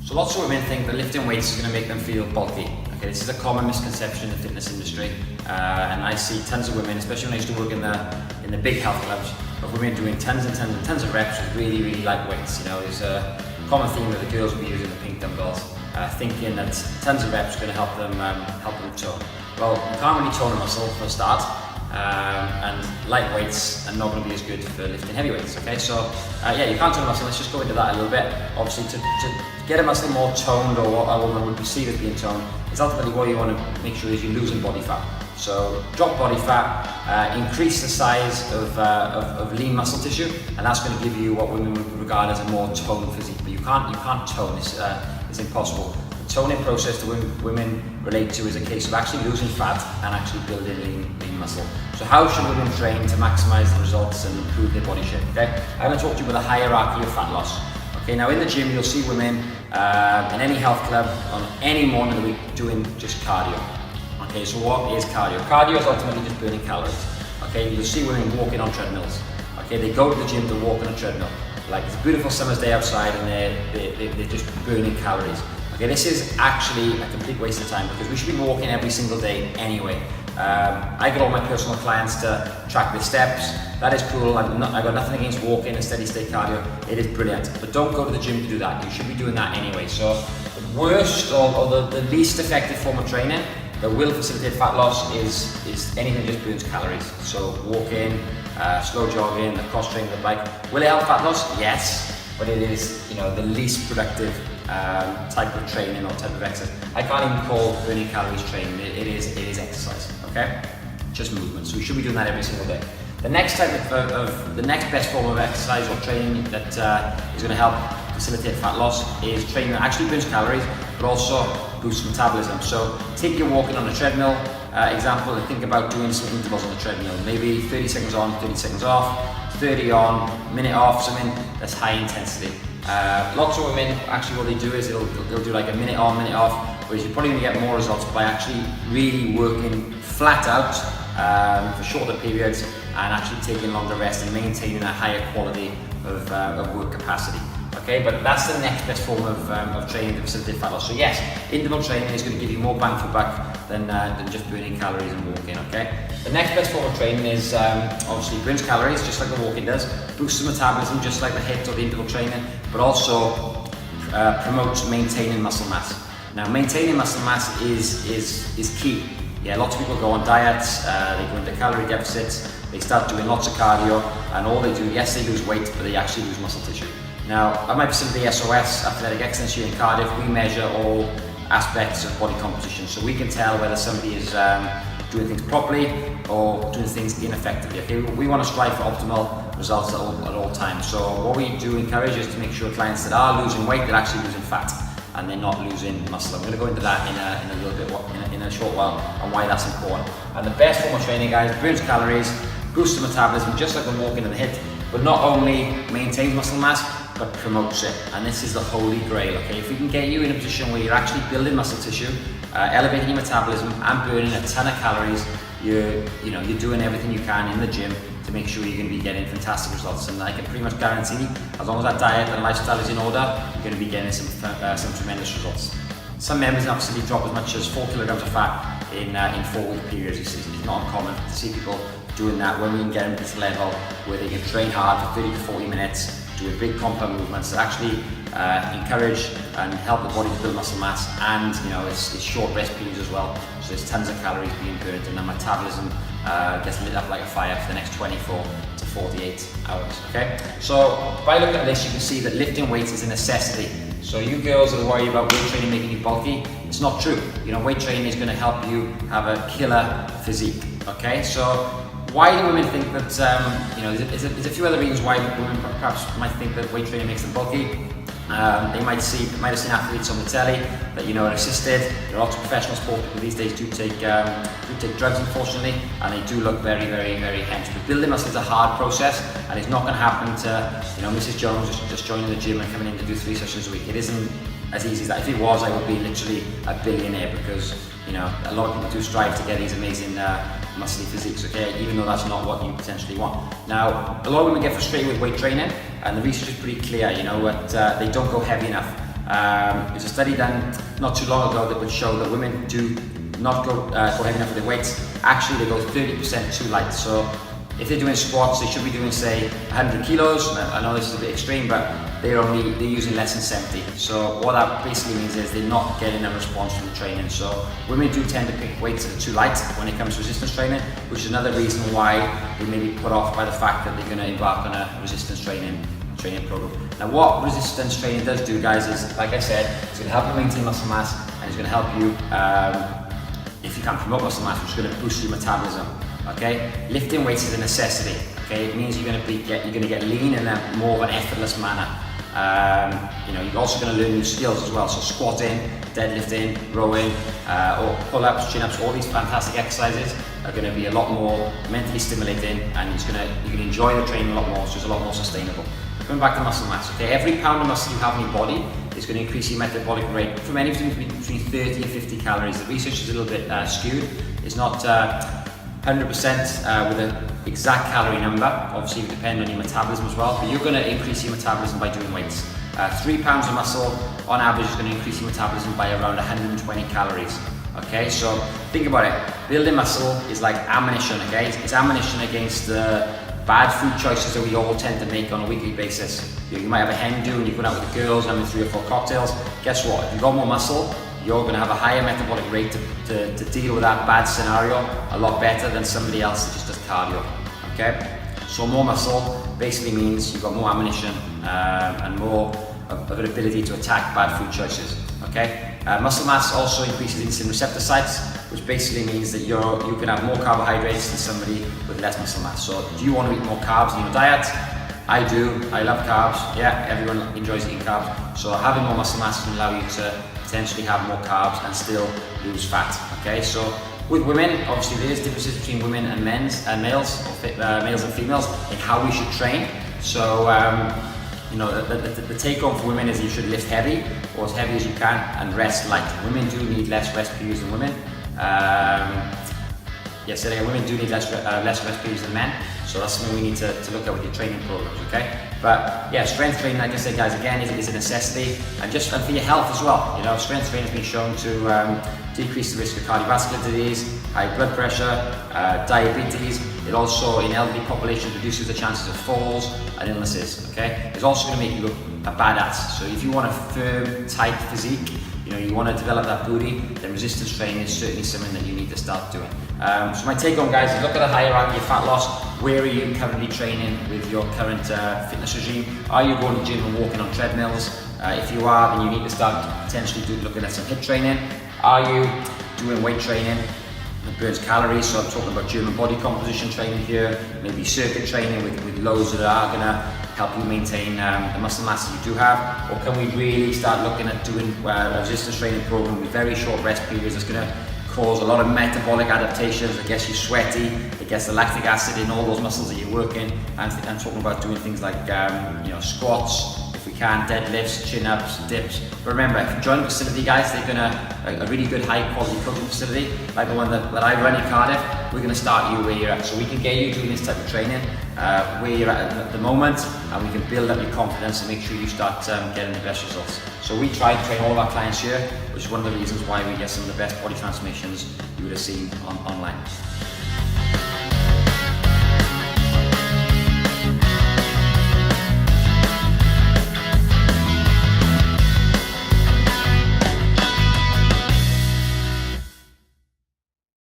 So lots of women think that lifting weights is going to make them feel bulky. Okay, this is a common misconception in the fitness industry, and I see tons of women, especially when I used to work in the big health clubs, of women doing tons and tons and tons of reps with really, really light weights. You know, there's a common theme that the girls will be using the pink dumbbells, thinking that tons of reps are going to help them tone. Well, you can't really tone a muscle for a start. And light weights are not going to be as good for lifting heavy weights. Okay, so yeah, you can't tone a muscle. Let's just go into that a little bit. Obviously, to get a muscle more toned, or what a woman would perceive as being toned, is ultimately what you want to make sure is you're losing body fat. So drop body fat, increase the size of lean muscle tissue, and that's going to give you what women would regard as a more toned physique. But you can't tone. It's impossible. The toning process that women relate to is a case of actually losing fat and actually building lean muscle. So how should women train to maximize the results and improve their body shape? Okay, I'm going to talk to you about a hierarchy of fat loss. Okay, now in the gym you'll see women in any health club on any morning of the week doing just cardio. Okay, so what is cardio? Cardio is ultimately just burning calories. Okay, you'll see women walking on treadmills. Okay, they go to the gym to walk on a treadmill. Like, it's a beautiful summer's day outside and they're just burning calories. Okay, this is actually a complete waste of time because we should be walking every single day anyway. I get all my personal clients to track their steps. That is cool. I've got nothing against walking and steady state cardio. It is brilliant, but don't go to the gym to do that. You should be doing that anyway. So the worst or the least effective form of training that will facilitate fat loss is anything that just burns calories. So walking, slow jogging, the cross training, the bike. Will it help fat loss? Yes, but it is, the least productive type of training or type of exercise. I can't even call burning calories training. It is exercise. Okay, just movement. So we should be doing that every single day. The next type the next best form of exercise or training that is going to help facilitate fat loss is training that actually burns calories, but also boosts metabolism. So take your walking on a treadmill example and think about doing some intervals on the treadmill. Maybe 30 seconds on, 30 seconds off, 30 on, minute off, something that's high intensity. Lots of women, actually what they do is they'll do like a minute on, minute off, whereas you're probably going to get more results by actually really working flat out for shorter periods and actually taking longer rest and maintaining a higher quality of work capacity. Okay, but that's the next best form of training to facilitate fat loss. So yes, interval training is going to give you more bang for buck than just burning calories and walking. Okay, the next best form of training is obviously burns calories just like the walking does, boosts the metabolism just like the HIIT or the interval training, but also promotes maintaining muscle mass. Now, maintaining muscle mass is key. Yeah, lots of people go on diets, they go into calorie deficits, they start doing lots of cardio, and all they do, yes, they lose weight, but they actually lose muscle tissue. Now, at my facility, SOS, Athletic Excellence here in Cardiff, we measure all aspects of body composition, so we can tell whether somebody is doing things properly or doing things ineffectively. Okay, we want to strive for optimal results at all times. So what we do encourage is to make sure clients that are losing weight, they're actually losing fat, and they're not losing muscle. I'm going to go into that in a little bit, in a short while, and why that's important. And the best form of training, guys, burns calories, boosts the metabolism, just like the walking and the HIIT, but not only maintains muscle mass, but promotes it. And this is the holy grail. Okay, if we can get you in a position where you're actually building muscle tissue, elevating your metabolism, and burning a ton of calories, you're doing everything you can in the gym to make sure you're going to be getting fantastic results. And I can pretty much guarantee, as long as that diet and lifestyle is in order, you're going to be getting some tremendous results. Some members obviously drop as much as 4 kilograms of fat in 4-week periods. It's not uncommon to see people doing that when we can get them to this level where they can train hard for 30 to 40 minutes, doing big compound movements that actually encourage and help the body to build muscle mass, and it's short rest periods as well, so there's tons of calories being burnt and the metabolism gets lit up like a fire for the next 24 to 48 hours. Okay, so by looking at this you can see that lifting weights is a necessity. So you girls that are worried about weight training making you bulky, it's not true. Weight training is going to help you have a killer physique. Okay, so why do women think that, there's a few other reasons why women perhaps might think that weight training makes them bulky. They might have seen athletes on the telly that are assisted. There are lots of professional sport people these days do take drugs, unfortunately, and they do look very, very, very hench. But building muscle is a hard process, and it's not going to happen to Mrs. Jones just joining the gym and coming in to do 3 sessions a week. It isn't as easy as that. If it was, I would be literally a billionaire, because a lot of people do strive to get these amazing muscly physiques, okay, even though that's not what you potentially want. Now, a lot of women get frustrated with weight training, and the research is pretty clear, they don't go heavy enough. There's a study done not too long ago that would show that women do not go heavy enough with their weights. Actually, they go 30% too light. So if they're doing squats, they should be doing, say, 100 kilos. I know this is a bit extreme, but they're using less than 70. So what that basically means is they're not getting a response from the training. So women do tend to pick weights that are too light when it comes to resistance training, which is another reason why they may be put off by the fact that they're going to embark on a resistance training program. Now, what resistance training does do, guys, is, like I said, it's going to help you maintain muscle mass, and it's going to help you, if you can promote muscle mass, which is going to boost your metabolism. Okay, lifting weights is a necessity. Okay, it means you're going to get lean in a more of an effortless manner. You're also going to learn new skills as well. So squatting, deadlifting, rowing, or pull-ups, chin-ups, all these fantastic exercises are going to be a lot more mentally stimulating, and you're going to enjoy the training a lot more. So it's a lot more sustainable. Coming back to muscle mass. Okay, every pound of muscle you have in your body is going to increase your metabolic rate from anything between 30 and 50 calories. The research is a little bit skewed. It's not 100% with an exact calorie number. Obviously, it will depend on your metabolism as well, but you're going to increase your metabolism by doing weights. 3 pounds of muscle on average is going to increase your metabolism by around 120 calories. Okay, so think about it. Building muscle is like ammunition. Okay, it's ammunition against the bad food choices that we all tend to make on a weekly basis. You might have a hen do and you're going out with the girls having 3 or 4 cocktails. Guess what? If you've got more muscle, you're going to have a higher metabolic rate to deal with that bad scenario a lot better than somebody else that just does cardio. Okay, so more muscle basically means you've got more ammunition and more of an ability to attack bad food choices. Okay, muscle mass also increases insulin receptor sites, which basically means that you can have more carbohydrates than somebody with less muscle mass. So do you want to eat more carbs in your diet? I do. I love carbs. Yeah, everyone enjoys eating carbs. So having more muscle mass can allow you to potentially have more carbs and still lose fat. Okay, so with women, obviously there's differences between women and males, or males and females in how we should train. So the take home for women is you should lift heavy, or as heavy as you can, and rest light. Women do need less rest periods than women. Women do need less rest periods than men. So that's something we need to look at with your training programs, okay? But yeah, strength training, like I said, guys, again, is a necessity, and for your health as well. Strength training has been shown to decrease the risk of cardiovascular disease, high blood pressure, diabetes. It also, in elderly populations, reduces the chances of falls and illnesses, okay? It's also going to make you look a badass. So if you want a firm, tight physique, you want to develop that booty, then resistance training is certainly something that you need to start doing. So my take home, guys, is look at the hierarchy of fat loss. Where are you currently training with your current fitness regime? Are you going to the gym and walking on treadmills? If you are, then you need to start potentially looking at some HIIT training. Are you doing weight training that burns calories? So I'm talking about German body composition training here, maybe circuit training with loads that are going to help you maintain the muscle mass that you do have. Or can we really start looking at doing a resistance training program with very short rest periods that's going to cause a lot of metabolic adaptations, that gets you sweaty, it gets the lactic acid in all those muscles that you're working, and I'm talking about doing things like squats, if we can, deadlifts, chin-ups, dips. But remember, if you join the facility, guys, they're a really good high quality coaching facility, like the one that I run in Cardiff. We're going to start you where you're at, so we can get you doing this type of training where you're at the moment, and we can build up your confidence and make sure you start getting the best results. So we try to train all of our clients here, which is one of the reasons why we get some of the best body transformations you would have seen online.